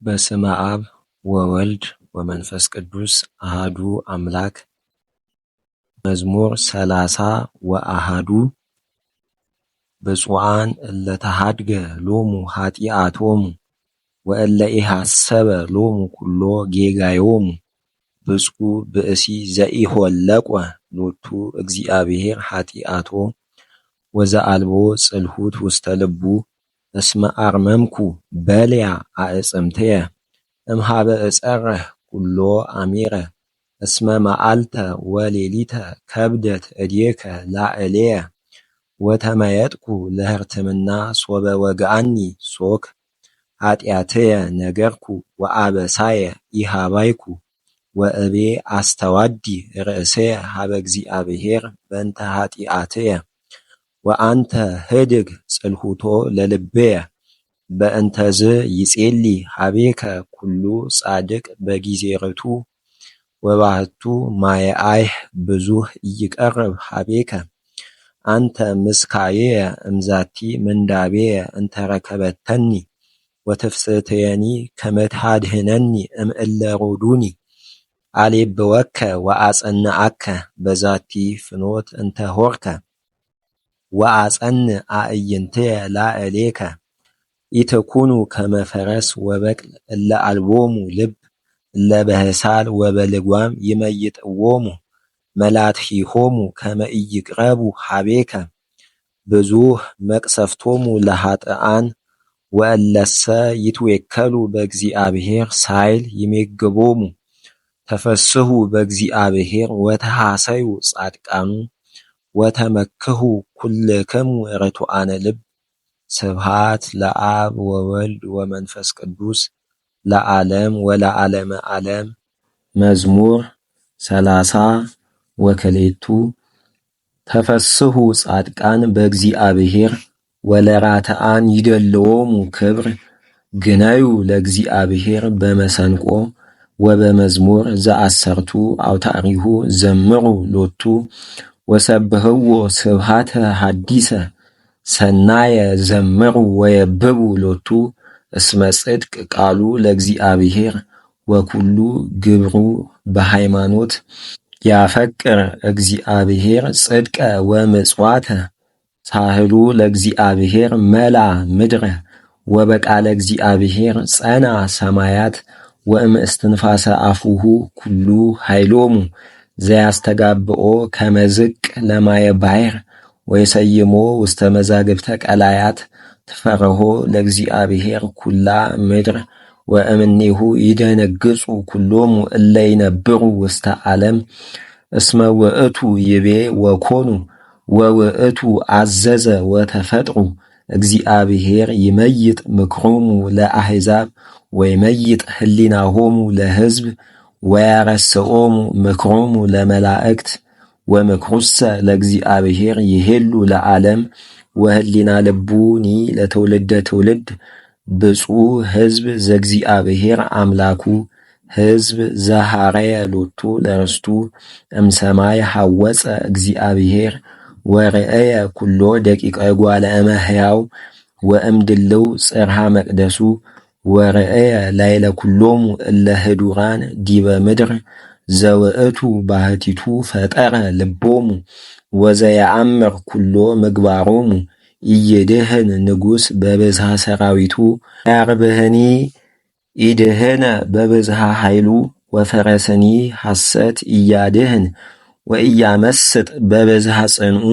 በስመ አብ ወወልድ ወመንፈስ ቅዱስ አሐዱ አምላክ። መዝሙር 30 ወአሐዱ ብፁዓን እለ ተሐድገ ሎሙ ኃጢአቶሙ ወእለ ኢሐሰበ ሎሙ ኩሎ ጌጋዮሙ። ብፁዕ ብእሲ ዘኢሖለቆ ሎቱ እግዚአብሔር ኃጢአቶ ወዘአልቦ ጽልሁት ውስተ ልቡ። እስመ አርመምኩ በልያ አዕጽምትየ እምኀበ እጸርህ ኩሎ አሚረ። እስመ መዓልተ ወሌሊተ ከብደት እዴከ ላዕሌየ ወተመየጥኩ ለሕርትምና ሶበ ወግአኒ ሶክ። ኃጢአትየ ነገርኩ ወአበሳየ ኢሃባይኩ ወእቤ አስተዋዲ ርእስየ ኀበ እግዚአብሔር በእንተ ኃጢአትየ። ወአንተ ህድግ ጽልሁቶ ለልብየ በእንተዝ ይጼሊ ኀቤከ ኩሉ ጻድቅ በጊዜ ርቱ። ወባሕቱ ማየአይህ ብዙኅ ኢይቀርብ ኀቤከ አንተ ምስካየየ እምዛቲ ምንዳቤየ እንተ ረከበተኒ። ወትፍስሕትየኒ ከመ ታድኅነኒ እምእለ ሮዱኒ። አሌብወከ ወአጸንዐከ በዛቲ ፍኖት እንተ ሆርከ ወአጸንዕ አዕይንትየ ላዕሌከ። ኢትኩኑ ከመ ፈረስ ወበቅል እለ አልቦሙ ልብ እለ በህሳል ወበልጓም ይመይጥዎሙ። መላትሒሆሙ ከመ ኢይቅረቡ ኀቤከ ብዙኅ መቅሰፍቶሙ ለኃጥኣን። ወእለሰ ይትዌከሉ በእግዚአብሔር ሳይል ይሜግቦሙ። ተፈስሑ በእግዚአብሔር ወተሐሰዩ ጻድቃኑ ወተመክሑ ኩልክሙ ርቱዓነ ልብ። ስብሐት ለአብ ወወልድ ወመንፈስ ቅዱስ ለዓለም ወለዓለመ ዓለም። መዝሙር 30 ወክልኤቱ ተፈስሑ ጻድቃን በእግዚአብሔር ወለራትዓን ይደልዎሙ ክብር። ግነዩ ለእግዚአብሔር በመሰንቆ ወበመዝሙር ዘአሰርቱ አውታሪሁ ዘምሩ ሎቱ። ወሰብህዎ ስብሐተ ሐዲሰ ሰናየ ዘምሩ ወየብቡ ሎቱ። እስመ ጽድቅ ቃሉ ለእግዚአብሔር ወኩሉ ግብሩ በሃይማኖት። ያፈቅር እግዚአብሔር ጽድቀ ወምጽዋተ ሳህሉ ለእግዚአብሔር መላ ምድረ። ወበቃለ እግዚአብሔር ጸና ሰማያት ወእምእስትንፋሰ አፉሁ ኩሉ ኃይሎሙ። ዘያስተጋብኦ ከመዝቅ ለማየ ባሕር ወይሰይሞ ውስተ መዛግብተ ቀላያት። ትፈርሆ ለእግዚአብሔር ኩላ ምድር ወእምኔሁ ይደነግጹ ኩሎሙ እለ ይነብሩ ውስተ ዓለም። እስመ ውእቱ ይቤ ወኮኑ ወውእቱ አዘዘ ወተፈጥሩ። እግዚአብሔር ይመይጥ ምክሮሙ ለአሕዛብ ወይመይጥ ህሊናሆሙ ለሕዝብ። ወያረስዖሙ ምክሮሙ ለመላእክት። ወምክሩሰ ለእግዚአብሔር ይሄሉ ለዓለም ወህሊና ልቡኒ ለትውልደ ትውልድ። ብፁዕ ሕዝብ ዘእግዚአብሔር አምላኩ ሕዝብ ዘሐረየ ሎቱ ለርስቱ። እምሰማይ ሐወፀ እግዚአብሔር ወርእየ ኩሎ ደቂቀ እጓለ እመሕያው። ወእምድልው ጽርሐ መቅደሱ ወርእየ ላዕለ ኩሎሙ እለ ህዱራን ዲበ ምድር። ዘውእቱ ባሕቲቱ ፈጠረ ልቦሙ ወዘየአምር ኩሎ ምግባሮሙ። ኢይድህን ንጉሥ በብዝሃ ሰራዊቱ ያርብህኒ ኢድህነ በብዝሃ ኃይሉ። ወፈረስኒ ሐሰት ኢያድህን ወኢያመስጥ በብዝሃ ጽንዑ።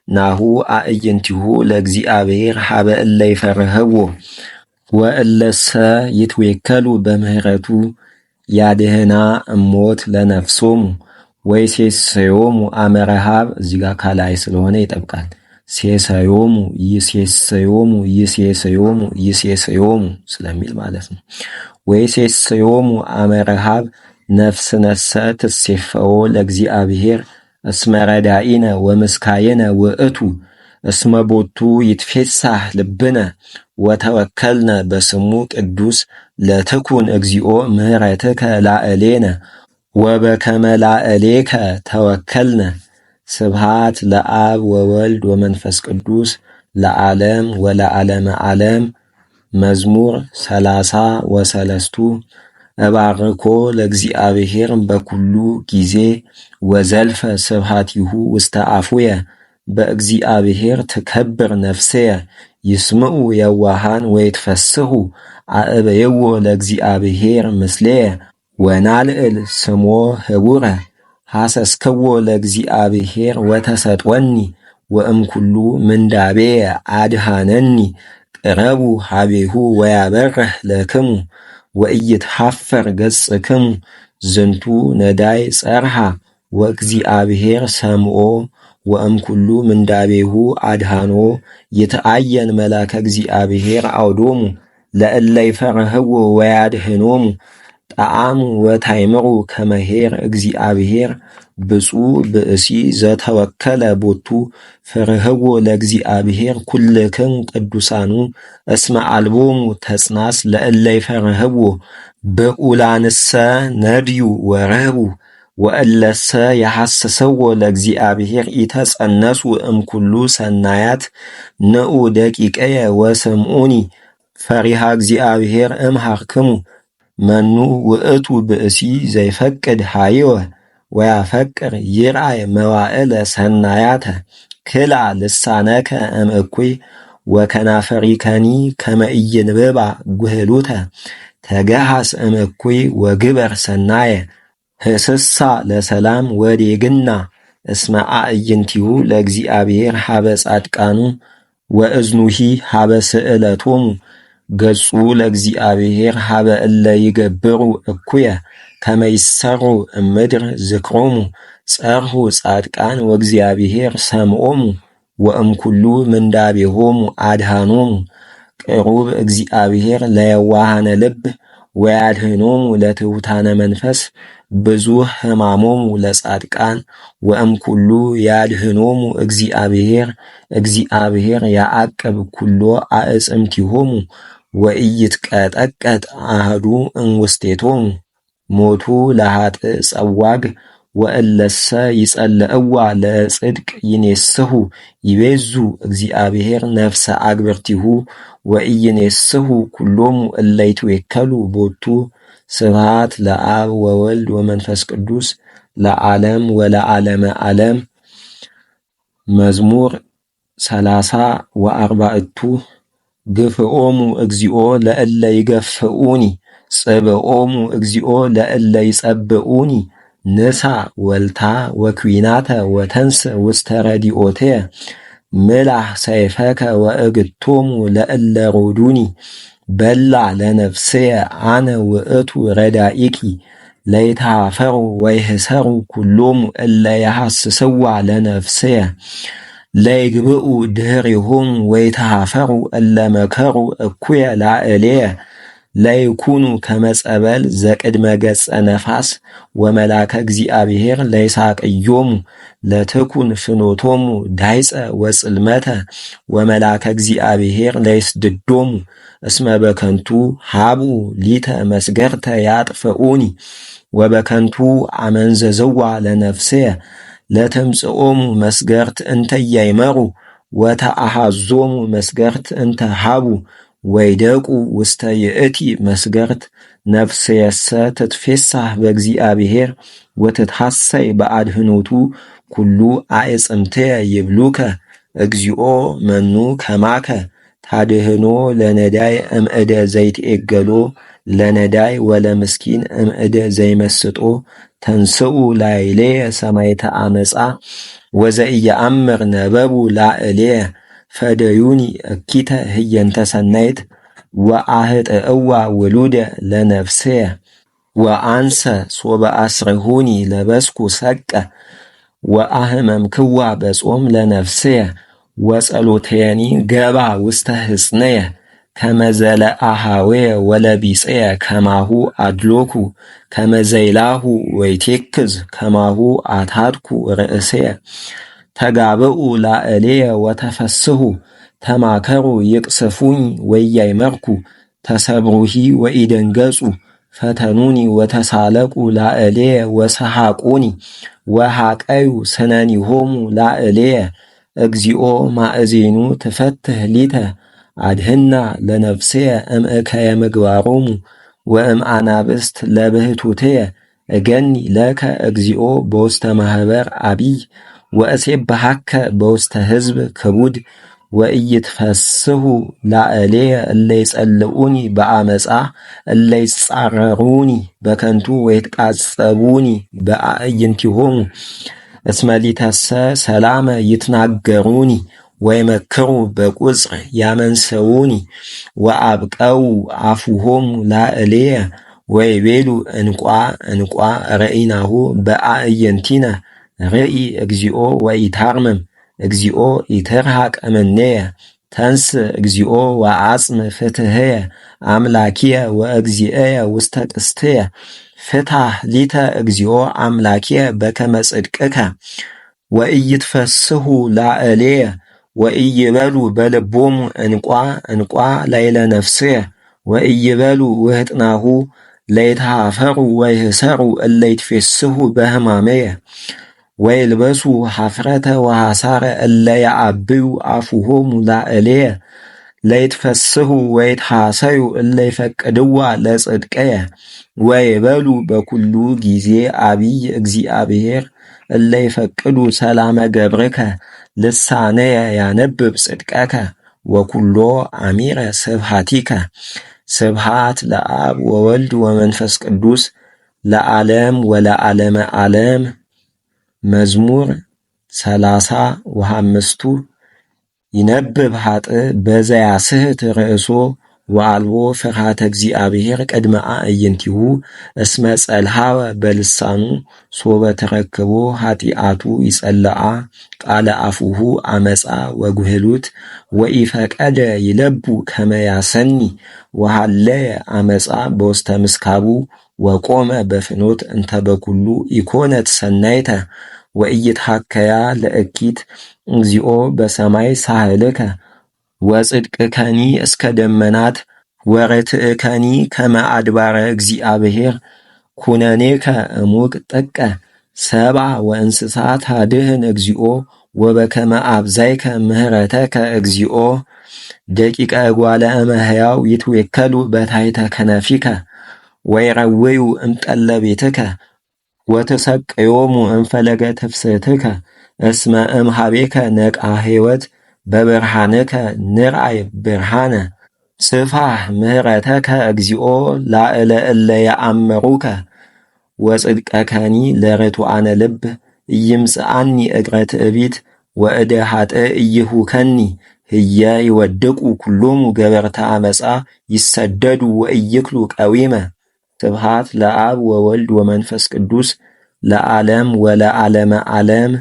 ናሁ አዕይንቲሁ ለእግዚአብሔር ኀበ እለ ይፈርህዎ ወእለሰ ይትዌከሉ በምህረቱ። ያድህና እሞት ለነፍሶሙ ወይሴሰዮሙ አመ ረሃብ። እዚህ ጋር ካላይ ስለሆነ ይጠብቃል። ሴሰዮሙ ይሴሰዮሙ ይሴሰዮሙ ይሴሰዮሙ ስለሚል ማለት ነው። ወይሴሰዮሙ አመ ረሃብ ነፍስነሰ ትሴፈዎ ለእግዚአብሔር። እስመ ረዳኢነ ወምስካየነ ውእቱ። እስመ ቦቱ ይትፌሳህ ልብነ ወተወከልነ በስሙ ቅዱስ። ለትኩን እግዚኦ ምህረትከ ላዕሌነ ወበከመ ላዕሌከ ተወከልነ። ስብሐት ለአብ ወወልድ ወመንፈስ ቅዱስ ለዓለም ወለዓለመ ዓለም። መዝሙር 33 እባርኮ ለእግዚአብሔር በኩሉ ጊዜ ወዘልፈ ስብሐቲሁ ውስተ አፉየ በእግዚአብሔር ትከብር ነፍስየ ይስምዑ የዋሃን ወይትፈስሑ አእበየዎ ለእግዚአብሔር ምስሌየ ወናልዕል ስሞ ህቡረ ሐሰስክዎ ለእግዚአብሔር ወተሰጥወኒ ወእምኩሉ ምንዳቤየ አድኀነኒ ቅረቡ ሀቤሁ ወያበርህ ለክሙ ወኢይትሐፈር ገጽክሙ ዝንቱ ነዳይ ጸርሃ ወእግዚአብሔር ሰምዖ ወእምኩሉ ምንዳቤሁ አድኀኖ ይትአየን መላከ እግዚአብሔር አውዶሙ ለእለ ይፈርህዎ ወያድኅኖሙ ጣዕሙ ወታይምሩ ከመሄር እግዚአብሔር ብፁዕ ብእሲ ዘተወከለ ቦቱ ፈርህዎ ለእግዚአብሔር ኩልክሙ ቅዱሳኑ እስመ አልቦሙ ተጽናስ ለእለ ይፈርህዎ ብዑላንሰ ነድዩ ወረህቡ ወእለሰ የሐስስዎ ለእግዚአብሔር ኢተጸነሱ እምኩሉ ሰናያት ንዑ ደቂቀየ ወስምዑኒ ፈሪሃ እግዚአብሔር እምሃርክሙ መኑ ውእቱ ብእሲ ዘይፈቅድ ሃይወ ወያፈቅር ይርአይ መዋዕለ ሰናያተ ክላ ልሳነከ እምእኩይ ወከናፈሪከኒ ከመ ኢይንብባ ጉህሉተ ተገሃስ እምእኩይ ወግበር ሰናየ ህስሳ ለሰላም ወዴግና እስመ አዕይንቲሁ ለእግዚአብሔር ሀበ ጻድቃኑ ወእዝኑሂ ሀበ ስእለቶሙ ገጹ ለእግዚአብሔር ሀበ እለ ይገብሩ እኩየ ከመ ይሰሩ እምድር ዝክሮሙ ጸርሁ ጻድቃን ወእግዚአብሔር ሰምዖሙ ወእምኩሉ ምንዳቤሆሙ አድኀኖሙ ቅሩብ እግዚአብሔር ለየዋሃነ ልብ ወያድኅኖሙ ለትሑታነ መንፈስ ብዙኅ ሕማሞሙ ለጻድቃን ወእምኩሉ ያድኅኖሙ እግዚአብሔር ያዕቅብ ኩሎ አዕጽምቲሆሙ ወኢይትቀጠቀጥ አሐዱ እምውስቴቶሙ ሞቱ ለኃጥእ ጸዋግ ወእለሰ ይጸልእዋ ለጽድቅ ይኔስሑ ይቤዙ እግዚአብሔር ነፍሰ አግብርቲሁ ወኢይኔስሑ ኩሎሙ እለ ይትዌከሉ ቦቱ ስብሐት ለአብ ወወልድ ወመንፈስ ቅዱስ ለዓለም ወለዓለመ ዓለም። መዝሙር 34 ግፍኦሙ እግዚኦ ለእለ ይገፍኡኒ ጽብኦሙ እግዚኦ ለእለ ይጸብኡኒ ንሳ ወልታ ወኩናተ ወተንስ ውስተ ረዲኦትየ ምላህ ሰይፈከ ወእግቶሙ ለእለ ሮዱኒ በላ ለነፍስየ አነ ውእቱ ረዳኢኪ ለይትሃፈሩ ወይህሰሩ ኩሎሙ እለ የሐስስዋ ለነፍስየ ለይግብኡ ድኅሬሆሙ ወይትሃፈሩ እለ መከሩ እኩየ ላዕሌየ ለይኩኑ ከመጸበል ዘቅድመ ገጸ ነፋስ ወመላከ እግዚአብሔር ለይሳቅዮሙ ለትኩን ፍኖቶሙ ዳይጸ ወጽልመተ ወመላከ እግዚአብሔር ለይስድዶሙ እስመ በከንቱ ሀብኡ ሊተ መስገርተ ያጥፍኡኒ ወበከንቱ አመንዘዝዋ ለነፍስየ ለተምጽኦሙ መስገርት እንተ ያይመሩ ወተአሐዞሙ መስገርት እንተ ሀቡ ወይደቁ ውስተ ይእቲ መስገርት ነፍስየሰ ትትፌሳህ በእግዚአብሔር ወትትሐሰይ በአድኅኖቱ ኩሉ አዕጽምትየ ይብሉከ እግዚኦ መኑ ከማከ ታድኅኖ ለነዳይ እምእደ ዘይትዔገሎ ለነዳይ ወለምስኪን እምእደ ዘይመስጦ ተንስኡ ላዕሌየ ሰማዕተ አመፃ ወዘኢየአምር ነበቡ ላዕሌየ ፈደዩኒ እኪተ ህየንተ ሰናይት ወአህጥእዋ ውሉደ ለነፍስየ ወአንሰ ሶበ አስርሁኒ ለበስኩ ሰቀ ወአህመምክዋ በጾም ለነፍስየ ወጸሎቴኒ ገባ ውስተ ሕጽንየ ከመዘለአሃዌ ወለቢጽየ ከማሁ አድሎኩ ከመዘይላሁ ወይቴክዝ ከማሁ አታድኩ ርእስየ ተጋብኡ ላዕሌየ ወተፈስሑ ተማከሩ ይቅስፉኝ ወያይመርኩ ተሰብሩሂ ወኢደንገጹ ፈተኑኒ ወተሳለቁ ላዕሌየ ወሰሐቁኒ ወሐቀዩ ስነኒሆሙ ላዕሌየ እግዚኦ ማእዜኑ ትፈትህ ሊተ አድህና ለነፍስየ እምእከየ ምግባሮሙ ወእም አናብስት ለብህቱትየ እገኒ ለከ እግዚኦ በውስተ ማኅበር አቢይ ወእሴብሐከ በውስተ ሕዝብ ክቡድ ወኢይትፈስሑ ላዕሌየ እለ ይጸልኡኒ በአመፃ እለ ይጻረሩኒ በከንቱ ወይትቃጸቡኒ በአዕይንቲሆሙ እስመ ሊተሰ ሰላመ ይትናገሩኒ ወይመክሩ በቁጽር ያመንሰውኒ ወአብቀው አፉሆሙ ላዕሌየ ወይቤሉ እንቋ እንቋ ረኢናሁ በአዕይንቲነ ርኢ እግዚኦ ወኢታርምም እግዚኦ ኢትርሐቅ እምኔየ ተንስ እግዚኦ ወአጽም ፍትሕየ አምላኪየ ወእግዚእየ ውስተ ቅስትየ ፍታሕ ሊተ እግዚኦ አምላኪየ በከመ ጽድቅከ ወኢይትፈስሑ ላዕሌየ ወኢይበሉ በልቦሙ እንቋ እንቋ ላዕለ ነፍስየ ወኢይበሉ ውህጥናሁ ለይትሃፈሩ ወይህሰሩ እለ ይትፌስሑ በሕማመየ ወይልበሱ ኀፍረተ ወሐሳረ እለ ያዐብዩ አፉሆሙ ላዕሌየ ለይትፈስሑ ወይትሐሰዩ እለ ይፈቅድዋ ለጽድቅየ ወይበሉ በኩሉ ጊዜ አቢይ እግዚአብሔር እለ ይፈቅዱ ሰላመ ገብርከ ልሳነየ ያነብብ ጽድቀከ ወኩሎ አሚረ ስብሐቲከ። ስብሐት ለአብ ወወልድ ወመንፈስ ቅዱስ ለዓለም ወለዓለመ ዓለም። መዝሙር 35 ይነብብ ኃጥእ በዘያስሕት ርእሶ ወአልቦ ፍርሃተ እግዚአብሔር ቅድመ አዕይንቲሁ እስመ ጸልሃወ በልሳኑ ሶበ ተረክቦ ኃጢአቱ ይጸልአ ቃለ አፉሁ አመፃ ወጉህሉት ወኢፈቀደ ይለቡ ከመ ያሰኒ ወሃለየ አመፃ በውስተ ምስካቡ ወቆመ በፍኖት እንተ በኩሉ ኢኮነት ሰናይተ ወኢይትሐከያ ለእኪት እግዚኦ በሰማይ ሳህልከ ወጽድቅከኒ እስከ ደመናት ወርትዕከኒ ከመ አድባረ እግዚአብሔር ኩነኔከ እሙቅ ጥቀ ሰብአ ወእንስሳ ታድህን እግዚኦ ወበከመ አብዛይከ ምህረተከ እግዚኦ ደቂቀ እጓለ እመሕያው ይትዌከሉ በታሕተ ከነፊከ ወይረውዩ እምጠለ ቤትከ ወትሰቅዮሙ እምፈለገ ትፍስሕትከ እስመ እምኀቤከ ነቃ ሕይወት በብርሃንከ ንርአይ ብርሃነ ጽፋሕ ምህረተከ እግዚኦ ላዕለ እለ ያአምሩከ ወጽድቀከኒ ለርቱዓነ ልብ ኢይምጽአኒ እግረ ትዕቢት ወእደ ኃጥእ ኢይሁከኒ ህየ ይወድቁ ኩሎሙ ገበርተ አመፃ ይሰደዱ ወኢይክሉ ቀዊመ። ስብሐት ለአብ ወወልድ ወመንፈስ ቅዱስ ለዓለም ወለዓለመ ዓለም።